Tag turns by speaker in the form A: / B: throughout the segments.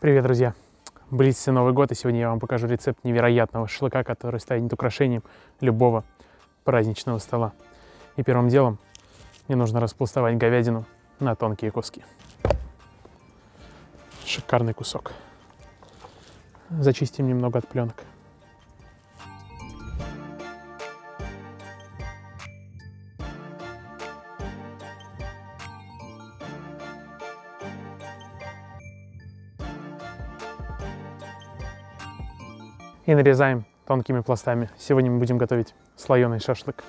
A: Привет, друзья! Близится Новый год, и сегодня я вам покажу рецепт невероятного шашлыка, который станет украшением любого праздничного стола. И первым делом мне нужно распластовать говядину на тонкие куски. Шикарный кусок. Зачистим немного от пленок. И нарезаем тонкими пластами. Сегодня мы будем готовить слоеный шашлык.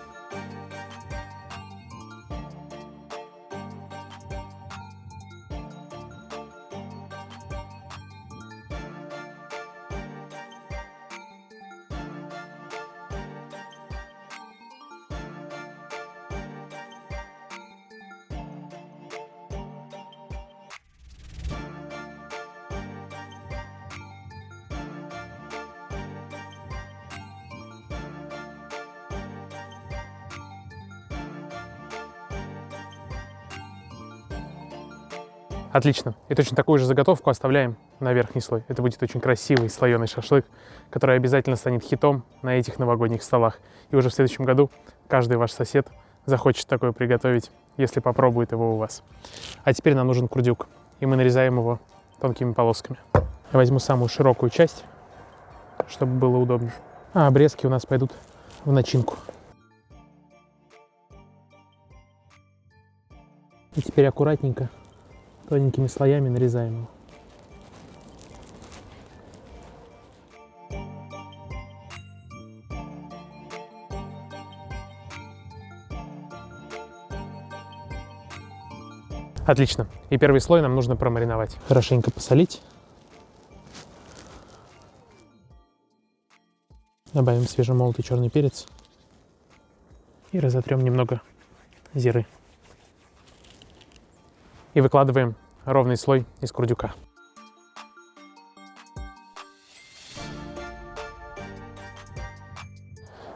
A: Отлично. И точно такую же заготовку оставляем на верхний слой. Это будет очень красивый слоеный шашлык, который обязательно станет хитом на этих новогодних столах. И уже в следующем году каждый ваш сосед захочет такое приготовить, если попробует его у вас. А теперь нам нужен курдюк, и мы нарезаем его тонкими полосками. Я возьму самую широкую часть, чтобы было удобно. А обрезки у нас пойдут в начинку. И теперь аккуратненько тоненькими слоями нарезаем его. Отлично. И первый слой нам нужно промариновать. Хорошенько посолить. Добавим свежемолотый черный перец. И разотрем немного зиры. И выкладываем ровный слой из курдюка.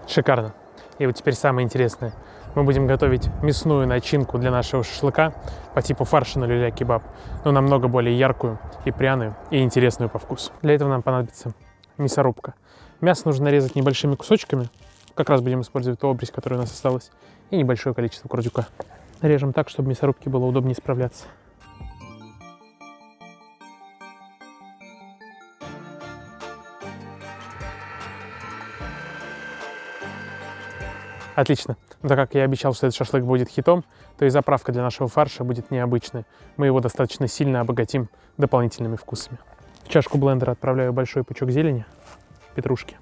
A: Шикарно. И вот теперь самое интересное. Мы будем готовить мясную начинку для нашего шашлыка по типу фарша на люля-кебаб, но намного более яркую и пряную, и интересную по вкусу. Для этого нам понадобится мясорубка. Мясо нужно нарезать небольшими кусочками. Как раз будем использовать ту обрезь, которая у нас осталась, и небольшое количество курдюка. Режем так, чтобы мясорубке было удобнее справляться. Отлично. Но так как я обещал, что этот шашлык будет хитом, то и заправка для нашего фарша будет необычная. Мы его достаточно сильно обогатим дополнительными вкусами. В чашку блендера отправляю большой пучок зелени, петрушки.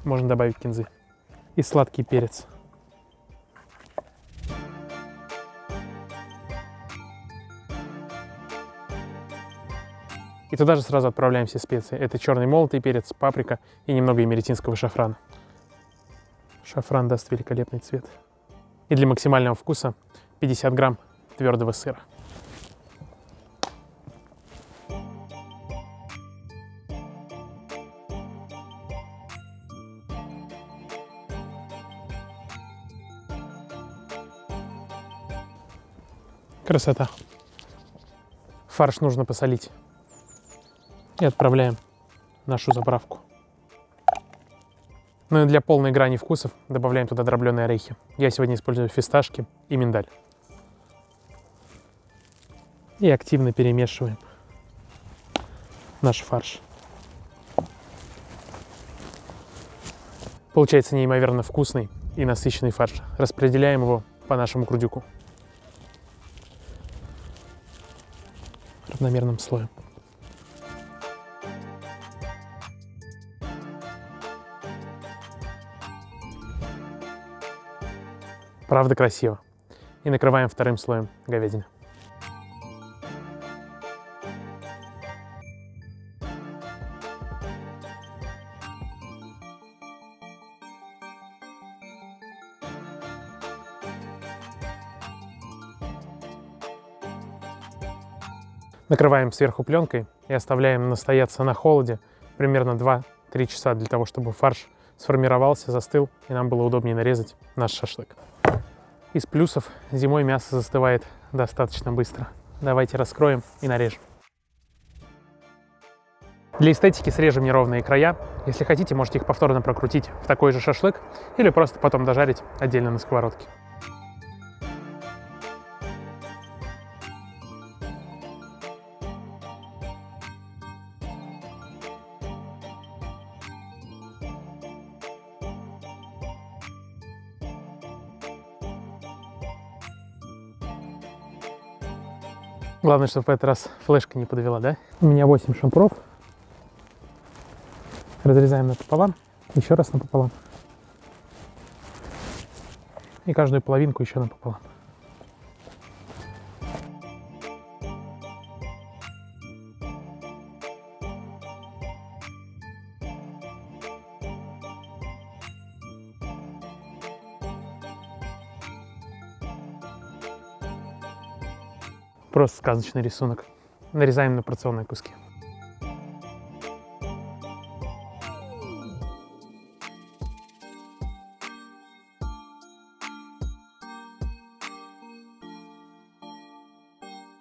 A: Можно добавить кинзы. И сладкий перец. И туда же сразу отправляем все специи. Это черный молотый перец, паприка и немного эмеретинского шафрана. Шафран даст великолепный цвет. И для максимального вкуса 50 грамм твердого сыра. Красота. Фарш нужно посолить. И отправляем нашу заправку. Ну и для полной грани вкусов добавляем туда дробленые орехи. Я сегодня использую фисташки и миндаль. И активно перемешиваем наш фарш. Получается неимоверно вкусный и насыщенный фарш. Распределяем его по нашему курдюку равномерным слоем. Правда красиво. И накрываем вторым слоем говядины. Накрываем сверху пленкой и оставляем настояться на холоде примерно 2-3 часа для того, чтобы фарш сформировался, застыл, и нам было удобнее нарезать наш шашлык. Из плюсов зимой мясо застывает достаточно быстро. Давайте раскроем и нарежем. Для эстетики срежем неровные края. Если хотите, можете их повторно прокрутить в такой же шашлык или просто потом дожарить отдельно на сковородке. Главное, чтобы в этот раз флешка не подвела, да? У меня 8 шампуров. Разрезаем напополам, еще раз напополам. И каждую половинку еще напополам. Просто сказочный рисунок. Нарезаем на порционные куски.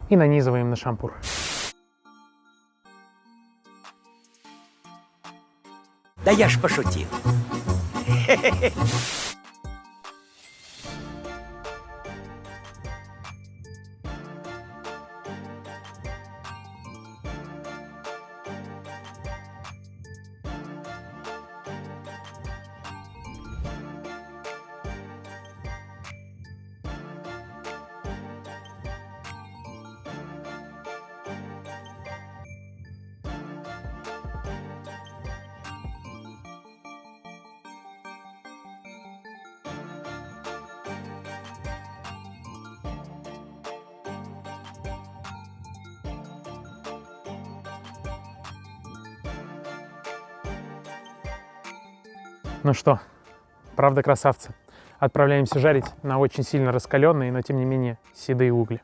A: И нанизываем на шампур.
B: Да я ж пошутил.
A: Ну что, правда, красавцы. Отправляемся жарить на очень сильно раскаленные, но тем не менее седые угли.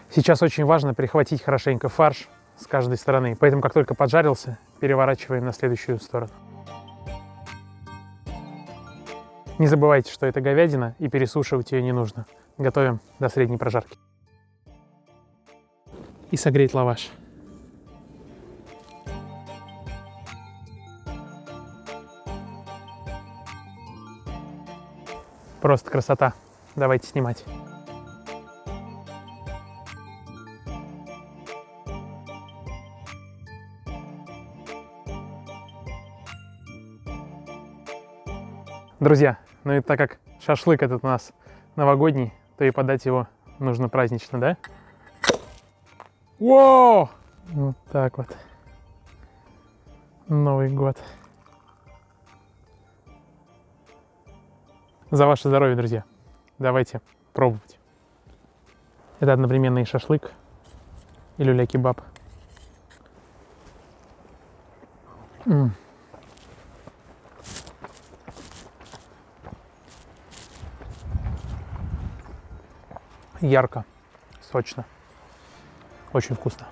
A: Сейчас очень важно перехватить хорошенько фарш с каждой стороны, поэтому как только поджарился, переворачиваем на следующую сторону. Не забывайте, что это говядина, и пересушивать ее не нужно. Готовим до средней прожарки. И согреть лаваш. Просто красота. Давайте снимать. Друзья, ну и так как шашлык этот у нас новогодний, то и подать его нужно празднично, да? Воу! Вот так вот. Новый год. За ваше здоровье, друзья. Давайте пробовать. Это одновременно и шашлык, и люля-кебаб. Ярко, сочно, очень вкусно.